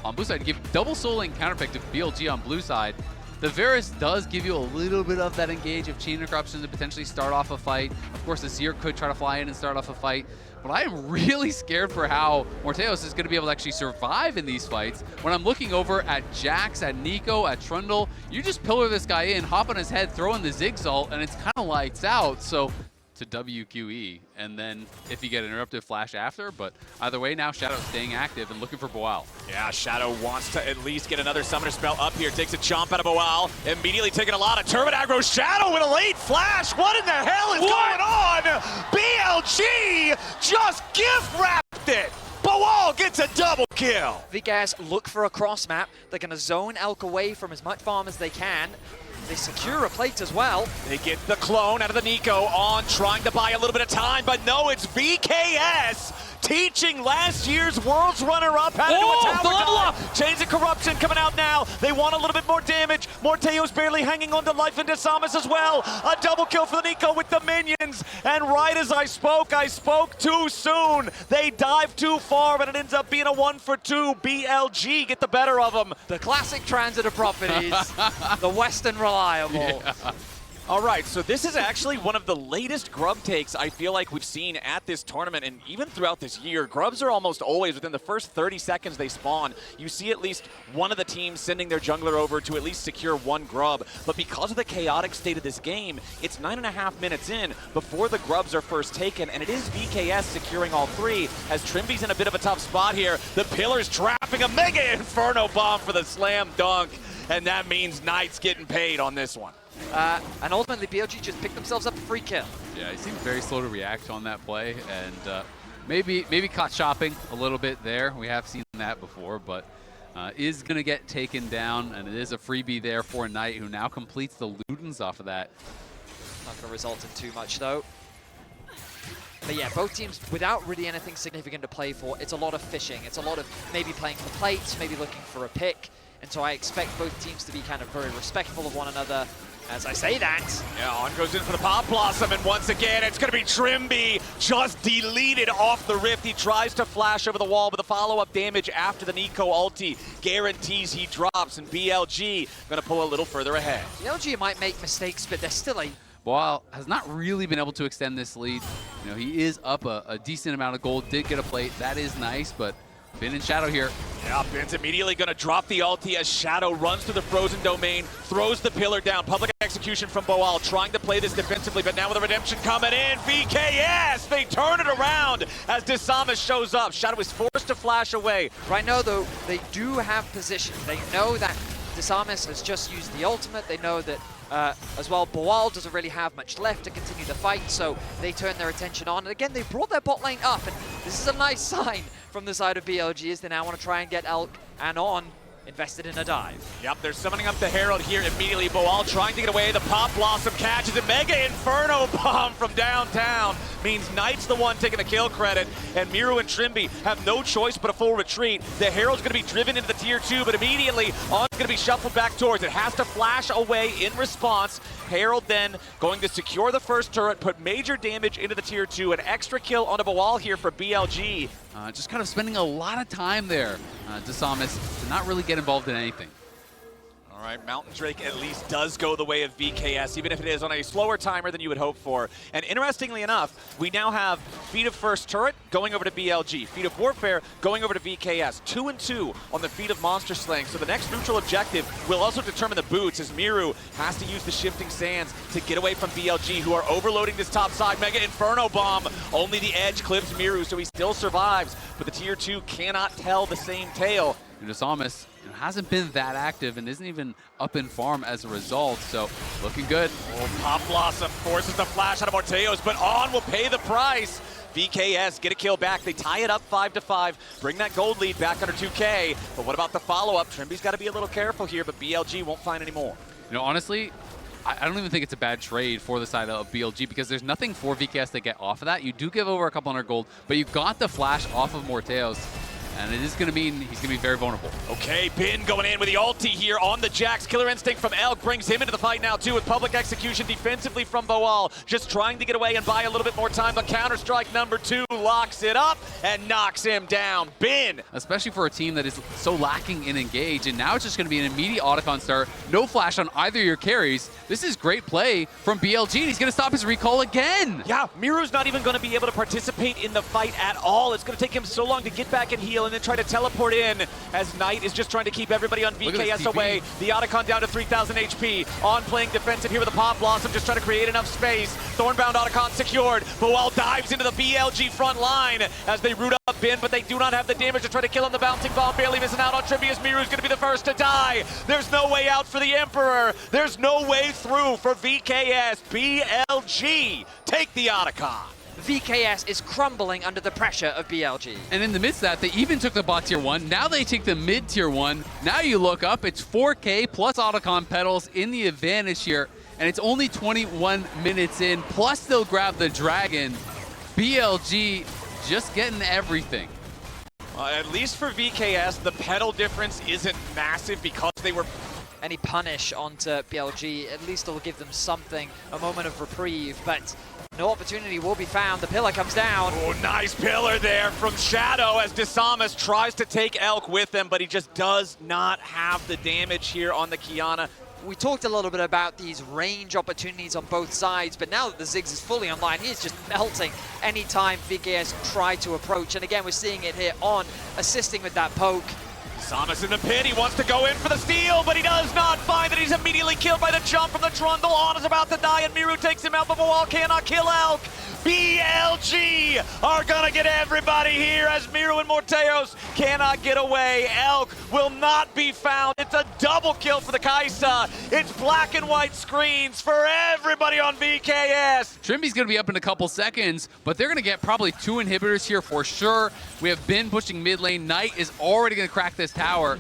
on blue side to give double souling counterpick to BLG on blue side. The Varus does give you a little bit of that engage of chain interruption to potentially start off a fight. Of course, the Seer could try to fly in and start off a fight. But I am really scared for how Morteos is going to be able to actually survive in these fights. When I'm looking over at Jax, at Nico, at Trundle, you just pillar this guy in, hop on his head, throw in the Ziggs ult, and it's kind of lights out. So to WQE, and then if you get an interrupted flash after, but either way now Shadow staying active and looking for Boal. Yeah, Shadow wants to at least get another summoner spell up here, takes a chomp out of Boal, immediately taking a lot of turret aggro. Shadow with a late flash, what in the hell is going on? BLG just gift wrapped it! Boal gets a double kill! VKS look for a cross map, they're going to zone Elk away from as much farm as they can. They secure a plate as well. They get the clone out of the Nico on, trying to buy a little bit of time, but no, it's VKS teaching last year's Worlds runner-up how to do a tower dive. Chains of Corruption coming out now. They want a little bit more damage. Morteo's barely hanging on to life, and Desamas as well. A double kill for the Nico with the minions. And right as I spoke too soon. They dive too far, but it ends up being a 1-for-2. BLG get the better of them. The classic transitive properties, the Western reliable. Yeah. All right, so this is actually one of the latest grub takes I feel like we've seen at this tournament, and even throughout this year. Grubs are almost always within the first 30 seconds they spawn. You see at least one of the teams sending their jungler over to at least secure one grub. But because of the chaotic state of this game, it's 9.5 minutes in before the grubs are first taken, and it is VKS securing all three, as Trimby's in a bit of a tough spot here. The Pillar's trapping a Mega Inferno Bomb for the slam dunk, and that means Knight's getting paid on this one. And ultimately, BLG just picked themselves up a free kill. Yeah, he seemed very slow to react on that play, and maybe caught shopping a little bit there. We have seen that before, but is going to get taken down, and it is a freebie there for Knight, who now completes the Ludens off of that. Not going to result in too much, though. But yeah, both teams, without really anything significant to play for, it's a lot of fishing. It's a lot of maybe playing for plates, maybe looking for a pick. And so I expect both teams to be kind of very respectful of one another. As I say that. Yeah, on goes in for the Pop Blossom, and once again, it's going to be Trimby just deleted off the Rift. He tries to flash over the wall, but the follow-up damage after the Nico ulti guarantees he drops, and BLG going to pull a little further ahead. BLG might make mistakes, but they're still a... Boal has not really been able to extend this lead. You know, he is up a decent amount of gold, did get a plate. That is nice, but Bin in Shadow here. Yeah, Bin's immediately going to drop the ulti as Shadow runs through the frozen domain, throws the pillar down. Public execution from Boal, trying to play this defensively, but now with a redemption coming in, VKS, they turn it around as Desamas shows up. Shadow is forced to flash away. Right now, though, they do have position. They know that Desamas has just used the ultimate. They know that as well, Boal doesn't really have much left to continue the fight, so they turn their attention on. And again, they brought their bot lane up, and this is a nice sign from the side of BLG as they now want to try and get Elk and On invested in a dive. Yep, they're summoning up the Herald here immediately. Boal trying to get away. The Pop Blossom catches a Mega Inferno Bomb from downtown. Means Knight's the one taking the kill credit, and Miru and Trimby have no choice but a full retreat. The Herald's going to be driven into the tier 2, but immediately On's going to be shuffled back towards it. Has to flash away in response. Herald then going to secure the first turret, put major damage into the tier 2. An extra kill onto Boal here for BLG. Just kind of spending a lot of time there, Desamas, to not really get involved in anything. All right, Mountain Drake at least does go the way of VKS, even if it is on a slower timer than you would hope for. And interestingly enough, we now have Feet of First Turret going over to BLG, Feet of Warfare going over to VKS, 2 and 2 on the Feet of Monster Slaying. So the next neutral objective will also determine the boots, as Miru has to use the Shifting Sands to get away from BLG, who are overloading this top side. Mega Inferno Bomb, only the edge clips Miru, so he still survives, but the tier 2 cannot tell the same tale. Desamas hasn't been that active and isn't even up in farm as a result, so looking good. Oh, Pop Blossom forces the flash out of Morteos, but On will pay the price. VKS get a kill back. They tie it up 5-5, bring that gold lead back under 2K. But what about the follow-up? Trimby's got to be a little careful here, but BLG won't find any more. You know, honestly, I don't even think it's a bad trade for the side of BLG, because there's nothing for VKS to get off of that. You do give over a couple hundred gold, but you got the flash off of Morteos. and it is going to mean he's going to be very vulnerable. Okay, Bin going in with the ulti here on the Jax. Killer Instinct from Elk brings him into the fight now too with public execution defensively from Boal. Just trying to get away and buy a little bit more time, but Counter-Strike number 2 locks it up and knocks him down. Bin! Especially for a team that is so lacking in engage, and now it's just going to be an immediate Otacon start. No flash on either of your carries. This is great play from BLG, and he's going to stop his recall again. Yeah, Miru's not even going to be able to participate in the fight at all. It's going to take him so long to get back and heal and then try to teleport in as Knight is just trying to keep everybody on VKS away. The Otacon down to 3,000 HP. On playing defensive here with the Pop Blossom, just trying to create enough space. Thornbound Otacon secured. Boal dives into the BLG front line as they root up Bin, but they do not have the damage to try to kill him. The bouncing bomb barely missing out on Tribby as Miru's going to be the first to die. There's no way out for the Emperor. There's no way through for VKS. BLG take the Otacon. VKS is crumbling under the pressure of BLG. And in the midst of that, they even took the bot tier 1. Now they take the mid tier 1. Now you look up, it's 4K plus Otacon pedals in the advantage here. And it's only 21 minutes in, plus they'll grab the Dragon. BLG just getting everything. At least for VKS, the pedal difference isn't massive because they were... Any punish onto BLG, at least it'll give them something, a moment of reprieve, but no opportunity will be found. The pillar comes down. Oh, nice pillar there from Shadow as Desamas tries to take Elk with him, but he just does not have the damage here on the Kiana. We talked a little bit about these range opportunities on both sides, but now that the Ziggs is fully online, he is just melting anytime VKS try to approach. And again, we're seeing it here on assisting with that poke. Samus in the pit, he wants to go in for the steal, but he does not find that. He's immediately killed by the jump from the Trundle. On is about to die, and Miru takes him out, but Boal cannot kill Elk. BLG are gonna get everybody here as Miru and Morteos cannot get away. Elk will not be found. It's a double kill for the Kaisa. It's black and white screens for everybody on VKS. Trimby's going to be up in a couple seconds, but they're going to get probably 2 inhibitors here for sure. We have Bin pushing mid lane. Knight is already going to crack this tower.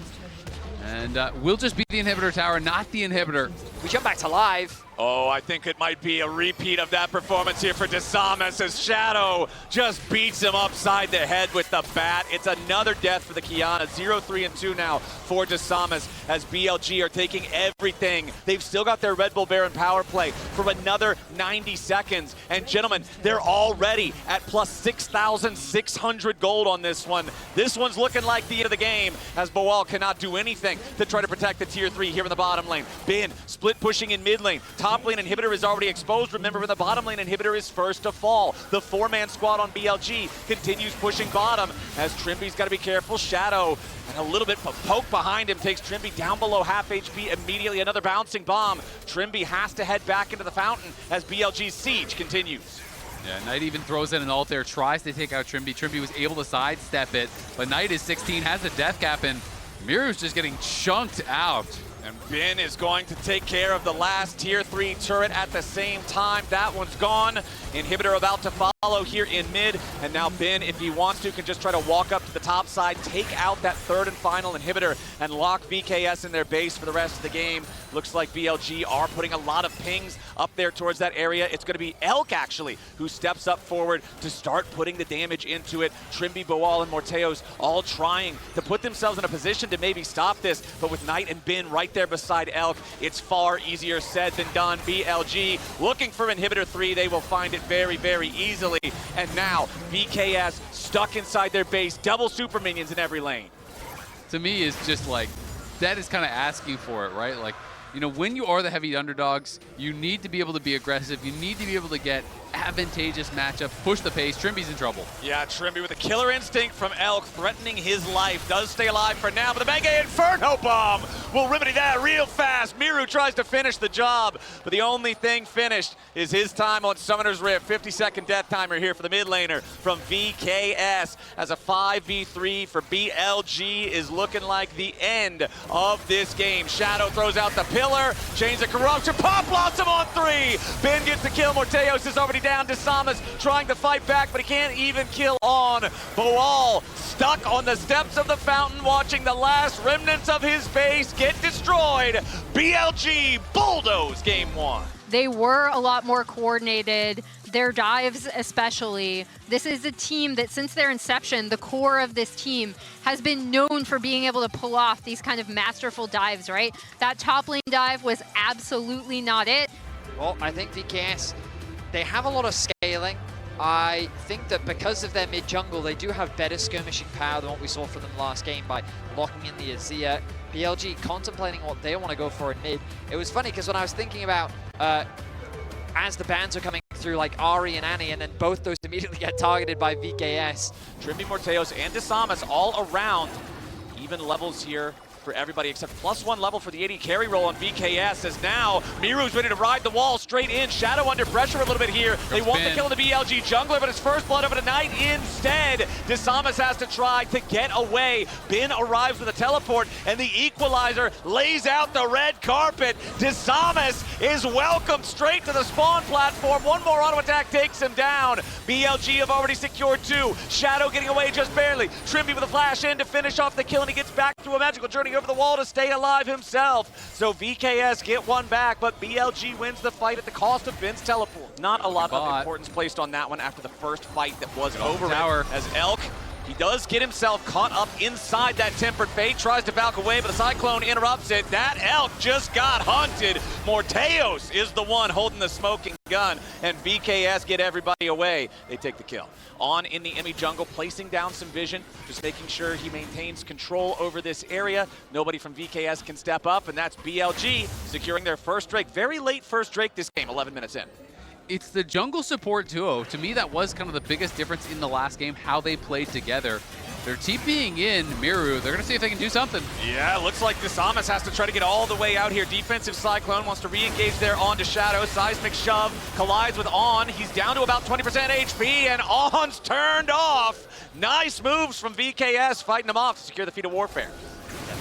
And we'll just be the inhibitor tower, not the inhibitor. We jump back to live. Oh, I think it might be a repeat of that performance here for Desamas as Shadow just beats him upside the head with the bat. It's another death for the Kiana. 0-3-2 now for Desamas as BLG are taking everything. They've still got their Red Bull Baron power play for another 90 seconds. And gentlemen, they're already at plus 6,600 gold on this one. This one's looking like the end of the game as Boal cannot do anything to try to protect the tier 3 here in the bottom lane. Bin split pushing in mid lane. Top lane inhibitor is already exposed. Remember, in the bottom lane inhibitor is first to fall. The 4-man squad on BLG continues pushing bottom as Trimby's got to be careful. Shadow and a little bit of poke behind him takes Trimby down below half HP immediately. Another bouncing bomb. Trimby has to head back into the fountain as BLG's siege continues. Yeah, Knight even throws in an ult there, tries to take out Trimby. Trimby was able to sidestep it, but Knight is 16, has the death cap, and Miru's just getting chunked out. And Bin is going to take care of the last tier 3 turret at the same time. That one's gone. Inhibitor about to follow here in mid. And now Bin, if he wants to, can just try to walk up to the top side, take out that third and final inhibitor, and lock VKS in their base for the rest of the game. Looks like BLG are putting a lot of pings up there towards that area. It's going to be Elk, actually, who steps up forward to start putting the damage into it. Trimby, Boal, and Morteos all trying to put themselves in a position to maybe stop this. But with Knight and Bin right there beside Elk, it's far easier said than done. BLG looking for inhibitor 3. They will find it very, very easily. And now VKS stuck inside their base. Double super minions in every lane. To me, is just like, that is kind of asking for it, right? Like, you know, when you are the heavy underdogs, you need to be able to be aggressive. You need to be able to get advantageous matchup, push the pace. Trimby's in trouble. Yeah, Trimby with a killer instinct from Elk, threatening his life. Does stay alive for now, but the Mega Inferno Bomb will remedy that real fast. Miru tries to finish the job, but the only thing finished is his time on Summoner's Rift. 50-second death timer here for the mid laner from VKS as a 5v3 for BLG is looking like the end of this game. Shadow throws out the pillar, Chains of Corruption, Pop Blossom on 3. Ben gets the kill, Morteos is already down. Desamas trying to fight back, but he can't even kill on. Boal stuck on the steps of the fountain, watching the last remnants of his base get destroyed. BLG bulldoze game 1. They were a lot more coordinated their dives especially. This is a team that since their inception, the core of this team has been known for being able to pull off these kind of masterful dives, right? That top lane dive was absolutely not it. Well, I think VKS, they have a lot of scaling. I think that because of their mid-jungle, they do have better skirmishing power than what we saw from them last game by locking in the Azir. BLG contemplating what they want to go for in mid. It was funny because when I was thinking about as the bans are coming through like Ari and Annie, and then both those immediately get targeted by VKS. Trimby, Morteos, and Desamas all around. Even levels here for everybody except +1 level for the AD carry role on VKS, as now Miru's ready to ride the wall straight in. Shadow under pressure a little bit here. They want the kill of the BLG jungler, but it's first blood over tonight instead. Desamas has to try to get away. Bin arrives with a teleport, and the equalizer lays out the red carpet. Desamas is welcomed straight to the spawn platform. One more auto attack takes him down. BLG have already secured 2. Shadow getting away just barely. Trimby with a flash in to finish off the kill, and he gets back through a magical journey over the wall to stay alive himself. So VKS get one back, but BLG wins the fight at the cost of Bin's teleport. Not a lot of importance placed on that one after the first fight that was over tower. As Elk, he does get himself caught up inside that Tempered Fate, tries to valk away, but the Cyclone interrupts it. That Elk just got hunted. Morteos is the one holding the smoking gun, and VKS get everybody away. They take the kill. On in the enemy jungle, placing down some vision, just making sure he maintains control over this area. Nobody from VKS can step up, and that's BLG securing their first Drake. Very late first Drake this game, 11 minutes in. It's the jungle support duo. To me, that was kind of the biggest difference in the last game, how they played together. They're TPing in Miru. They're going to see if they can do something. Yeah, looks like Desamas has to try to get all the way out here. Defensive Cyclone wants to re-engage there onto Shadow. Seismic shove collides with On. He's down to about 20% HP, and On's turned off. Nice moves from VKS, fighting him off to secure the feat of warfare.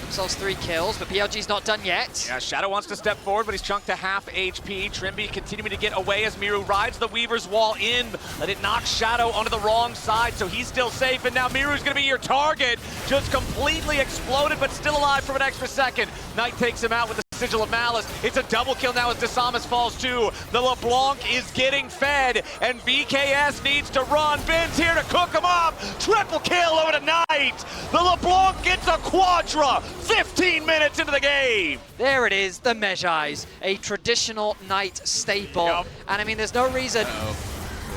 Themselves 3 kills, but BLG's not done yet. Yeah, Shadow wants to step forward, but he's chunked to half HP. Trimby continuing to get away as Miru rides the Weaver's wall in, but it knocks Shadow onto the wrong side, so he's still safe, and now Miru's gonna be your target. Just completely exploded, but still alive for an extra second. Knight takes him out with the Sigil of Malice. It's a double kill now as Desamas falls too. The LeBlanc is getting fed, and VKS needs to run. Bin's here to cook him up. Triple kill over to Knight. The LeBlanc gets a quadra 15 minutes into the game. There it is, the Mejais, a traditional Knight staple. Yep. And I mean, there's no reason.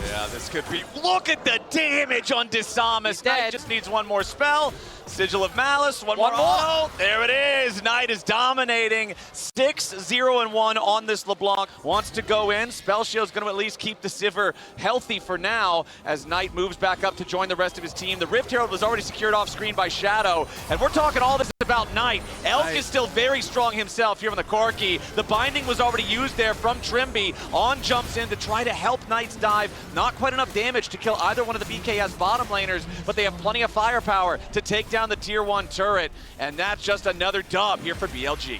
Yeah, this could be. Look at the damage on Desamas. Knight just needs one more spell. Sigil of Malice, one more auto. There it is. Knight is dominating. 6-0-1 on this LeBlanc. Wants to go in. Spell Shield's going to at least keep the Sivir healthy for now as Knight moves back up to join the rest of his team. The Rift Herald was already secured off screen by Shadow. And we're talking all this about Knight. Elk is still very strong himself here on the Corki. The binding was already used there from Trimby. On jumps in to try to help Knight's dive. Not quite enough damage to kill either one of the BKS bottom laners, but they have plenty of firepower to take down the tier 1 turret, and that's just another dub here for BLG.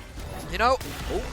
You know,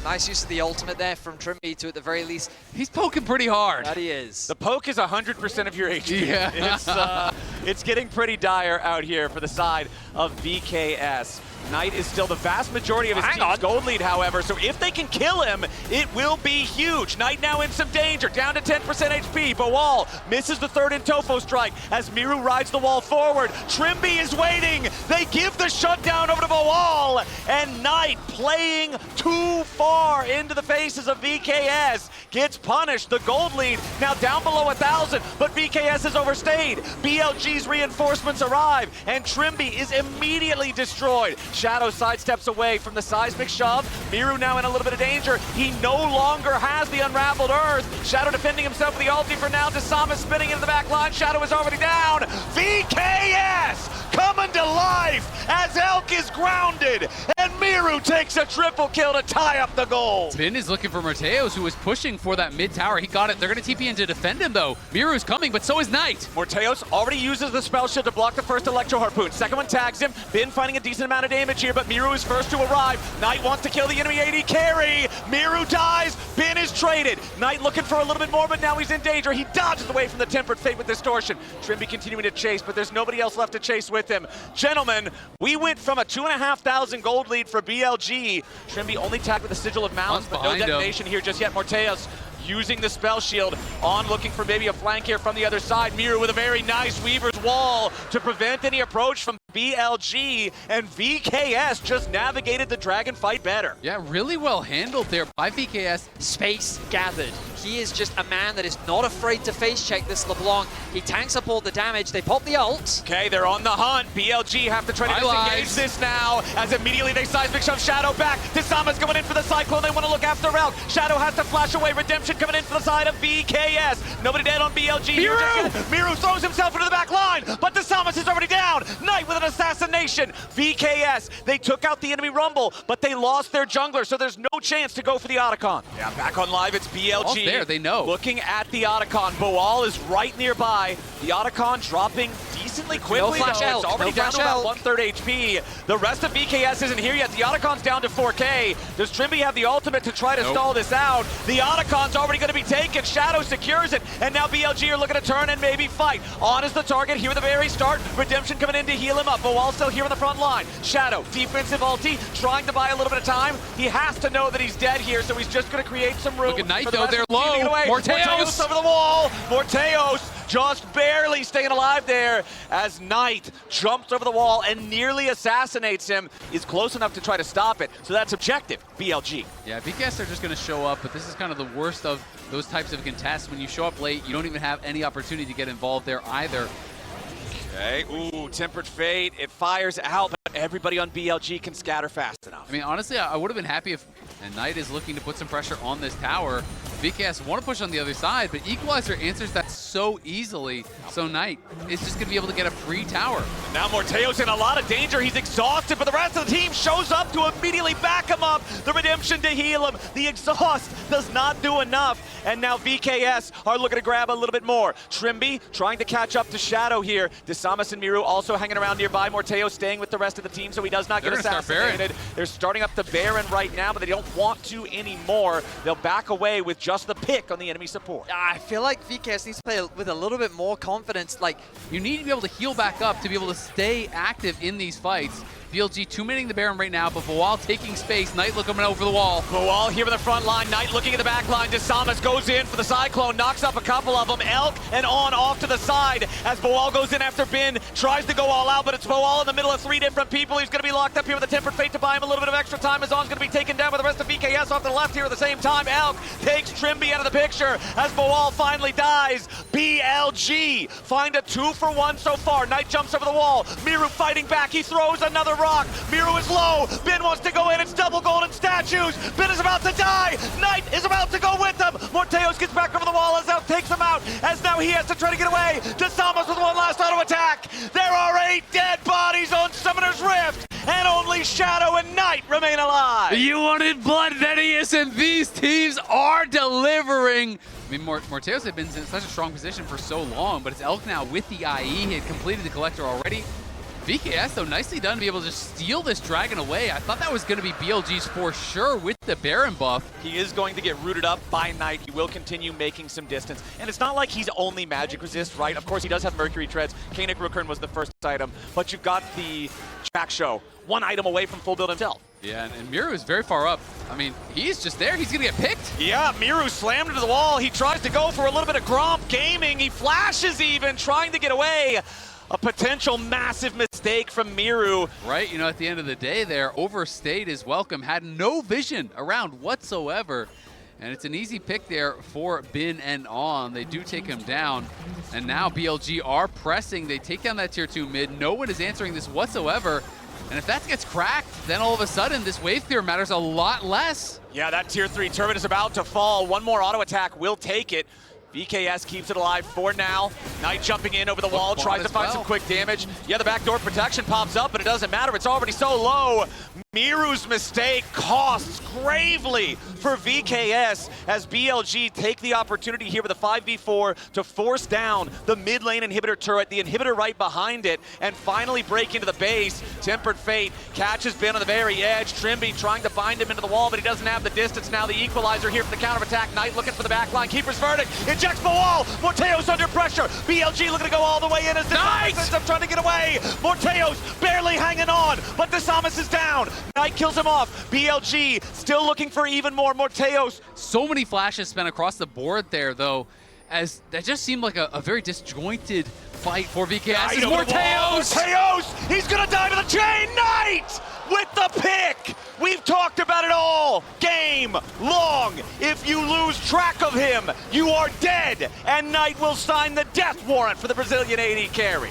nice use of the ultimate there from Trimby to, at the very least, he's poking pretty hard. That he is. The poke is 100% of your HP. Yeah. It's getting pretty dire out here for the side of VKS. Knight is still the vast majority of his team's gold lead, however, so if they can kill him, it will be huge. Knight now in some danger, down to 10% HP. Bawal misses the third in Tofo strike as Miru rides the wall forward. Trimby is waiting. They give the shutdown over to Bawal, and Knight, playing too far into the faces of VKS, gets punished. The gold lead now down below 1,000, but VKS has overstayed. BLG's reinforcements arrive, and Trimby is immediately destroyed. Shadow sidesteps away from the seismic shove. Miru now in a little bit of danger. He no longer has the unraveled earth. Shadow defending himself with the ulti for now. Desamas spinning into the back line. Shadow is already down. VKS coming to life as Elk is grounded, and Miru takes a triple kill to tie up the goal. Bin is looking for Morteos, who was pushing for that mid tower. He got it. They're going to TP in to defend him, though. Miru's coming, but so is Knight. Morteos already uses the spell shield to block the first Electro Harpoon. Second one tags him. Bin finding a decent amount of damage here, but Miru is first to arrive. Knight wants to kill the enemy AD carry. Miru dies. Bin is traded. Knight looking for a little bit more, but now he's in danger. He dodges away from the Tempered Fate with Distortion. Trimby continuing to chase, but there's nobody else left to chase with him. Gentlemen, we went from a 2,500 gold lead for BLG. Trimby only tagged with the Sigil of Malice, but no detonation here just yet. Morteos using the spell shield on, looking for maybe a flank here from the other side. Miru with a very nice Weaver's Wall to prevent any approach from BLG, and VKS just navigated the dragon fight better. Yeah, really well handled there by VKS. Space gathered. He is just a man that is not afraid to face check this LeBlanc. He tanks up all the damage. They pop the ult. Okay, they're on the hunt. BLG have to try to disengage this now, as immediately they seismic shove Shadow back. Tisama's going in for the Cyclone. They want to look after Elk. Shadow has to flash away. Redemption coming in for the side of VKS. Nobody dead on BLG. Miru throws himself into the back line, but Tisamas is already down. Knight with an assassination. VKS, they took out the enemy Rumble, but they lost their jungler, so there's no chance to go for the Otacon. Yeah, back on live, it's BLG. There, they know. Looking at the Otacon. Boal is right nearby. The Otacon dropping decently quickly. No flash It's already down to about out. 1/3 HP. The rest of VKS isn't here yet. The Otacon's down to 4K. Does Trimby have the ultimate to try to stall this out? The Otacon's already going to be taken. Shadow secures it, and now BLG are looking to turn and maybe fight. On is the target here at the very start. Redemption coming in to heal him up. Boal still here on the front line. Shadow, defensive ulti, trying to buy a little bit of time. He has to know that he's dead here, so he's just going to create some room. Look at Knight, for the though. rest They're of the team to low. get away. Morteos over the wall. Morteos just barely staying alive there as Knight jumps over the wall and nearly assassinates him. Is close enough to try to stop it, so that's objective, BLG. Yeah, VKS are just going to show up, but this is kind of the worst of those types of contests. When you show up late, you don't even have any opportunity to get involved there either. Okay, ooh, Tempered Fate, it fires out, but everybody on BLG can scatter fast enough. I mean, honestly, I would have been happy if Knight is looking to put some pressure on this tower. VKS want to push on the other side, but Equalizer answers that so easily. So Knight is just going to be able to get a free tower. Now Morteo's in a lot of danger. He's exhausted, but the rest of the team shows up to immediately back him up. The Redemption to heal him. The exhaust does not do enough. And now VKS are looking to grab a little bit more. Trimby trying to catch up to Shadow here. Desamas and Miru also hanging around nearby. Morteo staying with the rest of the team so he does not get assassinated. They're starting up the Baron right now, but they don't want to anymore. They'll back away with just the pick on the enemy support. I feel like VKS needs to play with a little bit more confidence. Like, you need to be able to heal back up to be able to stay active in these fights. BLG 2-minning the Baron right now, but Boal taking space. Knight looking over the wall. Boal here in the front line. Knight looking at the back line. Desamas goes in for the Cyclone, knocks up a couple of them. Elk and on off to the side as Boal goes in after Bin, tries to go all out, but it's Boal in the middle of 3 different people. He's going to be locked up here with a Tempered Fate to buy him a little bit of extra time. Azon's going to be taken down by the rest of VKS off to the left here at the same time. Elk takes Trimby out of the picture as Boal finally dies. BLG find a 2-for-1 so far. Knight jumps over the wall. Miru fighting back. He throws another rock. Miru is low. Bin wants to go in. It's double golden statues. Bin is about to die. Knight is about to go with them. Morteos gets back over the wall as Elk takes him out. As now he has to try to get away. Desamas with one last auto attack. There are 8 dead bodies on Summoner's Rift. And only Shadow and Knight remain alive. You wanted blood, Venius, and these teams are delivering. I mean, Morteos had been in such a strong position for so long, but it's Elk now with the IE. He had completed the Collector already. VKS, though, nicely done to be able to just steal this Dragon away. I thought that was going to be BLG's for sure with the Baron buff. He is going to get rooted up by Knight. He will continue making some distance. And it's not like he's only magic resist, right? Of course, he does have Mercury Treads. Kanik Rookern was the first item, but you've got the Jack Show, 1 item away from full build himself. Yeah, and Miru is very far up. I mean, he's just there. He's going to get picked. Yeah, Miru slammed into the wall. He tries to go for a little bit of Gromp Gaming. He flashes even, trying to get away. A potential massive mistake from Miru. Right, you know, at the end of the day there, overstayed his welcome, had no vision around whatsoever. And it's an easy pick there for Bin and On. They do take him down. And now BLG are pressing. They take down that tier 2 mid. No one is answering this whatsoever. And if that gets cracked, then all of a sudden this wave clear matters a lot less. Yeah, that tier 3 turret is about to fall. One more auto attack will take it. VKS keeps it alive for now. Knight jumping in over the wall, tries to find some quick damage. Yeah, the backdoor protection pops up, but it doesn't matter. It's already so low. Miru's mistake costs gravely for VKS as BLG take the opportunity here with a 5v4 to force down the mid lane inhibitor turret, the inhibitor right behind it, and finally break into the base. Tempered Fate catches Bin on the very edge. Trimby trying to bind him into the wall, but he doesn't have the distance now. The Equalizer here for the counterattack. Knight looking for the backline. Keeper's Verdict. It's ejects Bawal. Morteo's under pressure. BLG looking to go all the way in as Desamas ends up trying to get away. Morteo's barely hanging on, but Desamas is down. Knight kills him off. BLG still looking for even more. Morteo's. So many flashes spent across the board there, though, as that just seemed like a very disjointed fight for VKS. It's Morteo's! He's gonna die to the chain! Knight with the pick! We've talked about it all game long. If you lose track of him, you are dead. And Knight will sign the death warrant for the Brazilian AD carry.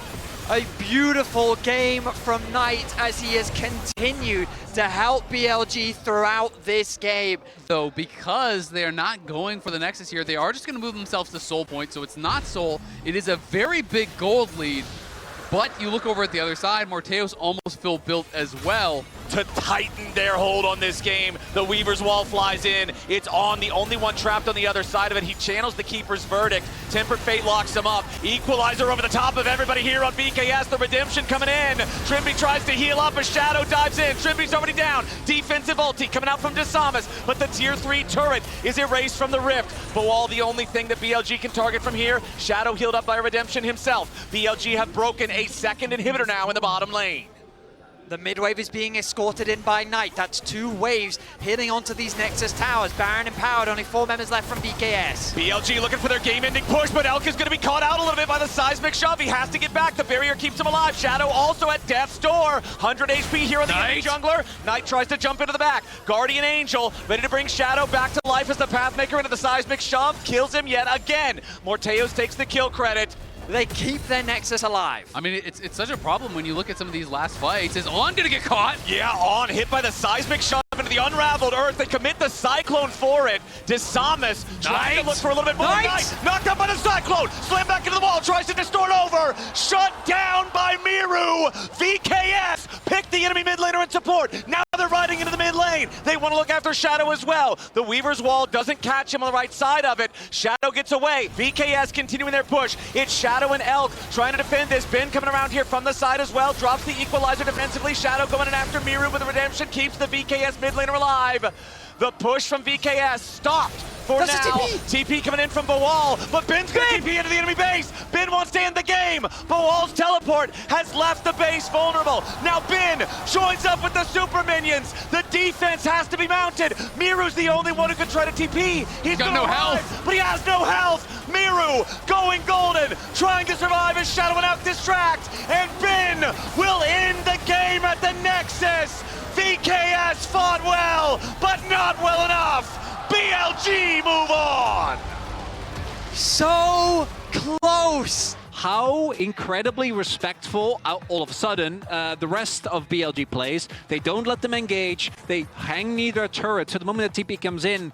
A beautiful game from Knight as he has continued to help BLG throughout this game. So because they're not going for the Nexus here, they are just going to move themselves to Soul Point. So it's not Soul. It is a very big gold lead. But you look over at the other side, Morteo's almost full built as well. To tighten their hold on this game, the Weaver's Wall flies in. It's on, the only one trapped on the other side of it. He channels the Keeper's verdict. Tempered Fate locks him up. Equalizer over the top of everybody here on VKS. The redemption coming in. Trimby tries to heal up as Shadow dives in. Trimby's already down. Defensive ulti coming out from Desamas, but the tier 3 turret is erased from the rift. Bawal, the only thing that BLG can target from here. Shadow healed up by redemption himself. BLG have broken a second inhibitor now in the bottom lane. The mid wave is being escorted in by Knight. That's 2 waves hitting onto these Nexus towers. Baron empowered, only 4 members left from VKS. BLG looking for their game-ending push, but Elk is going to be caught out a little bit by the seismic shove. He has to get back. The barrier keeps him alive. Shadow also at death's door. 100 HP here on the enemy jungler. Knight tries to jump into the back. Guardian Angel ready to bring Shadow back to life as the Pathmaker into the seismic shove. Kills him yet again. Morteo's takes the kill credit. They keep their Nexus alive. I mean, it's such a problem when you look at some of these last fights. Is On gonna get caught? Yeah, On hit by the seismic shove into the unraveled earth. They commit the cyclone for it. Desamas trying to look for a little bit more. Knight knocked out by the cyclone. Slam back into the wall. Tries to distort over. Shut down by Miru. VKS picked the enemy mid laner in support. Now they're riding into the mid lane. They want to look after Shadow as well. The Weaver's Wall doesn't catch him on the right side of it. Shadow gets away. VKS continuing their push. It's Shadow and Elk trying to defend this. Ben coming around here from the side as well. Drops the equalizer defensively. Shadow going in after Miru with the redemption. Keeps the VKS mid laner alive. The push from VKS stopped for That's now. a TP coming in from Bawal, but Ben's going to TP into the enemy base. Ben wants to end the game. Bawal's teleport has left the base vulnerable. Now Ben joins up with the super minions. The defense has to be mounted. Miru's the only one who can try to TP. He's got no health, but he has no health. Miru going golden, trying to survive as Shadow and Elk distract, and Ben will end the game at the Nexus. VKS fought well, but not well enough. BLG move on. So close. How incredibly respectful all of a sudden the rest of BLG plays. They don't let them engage. They hang near their turret. So the moment the TP comes in,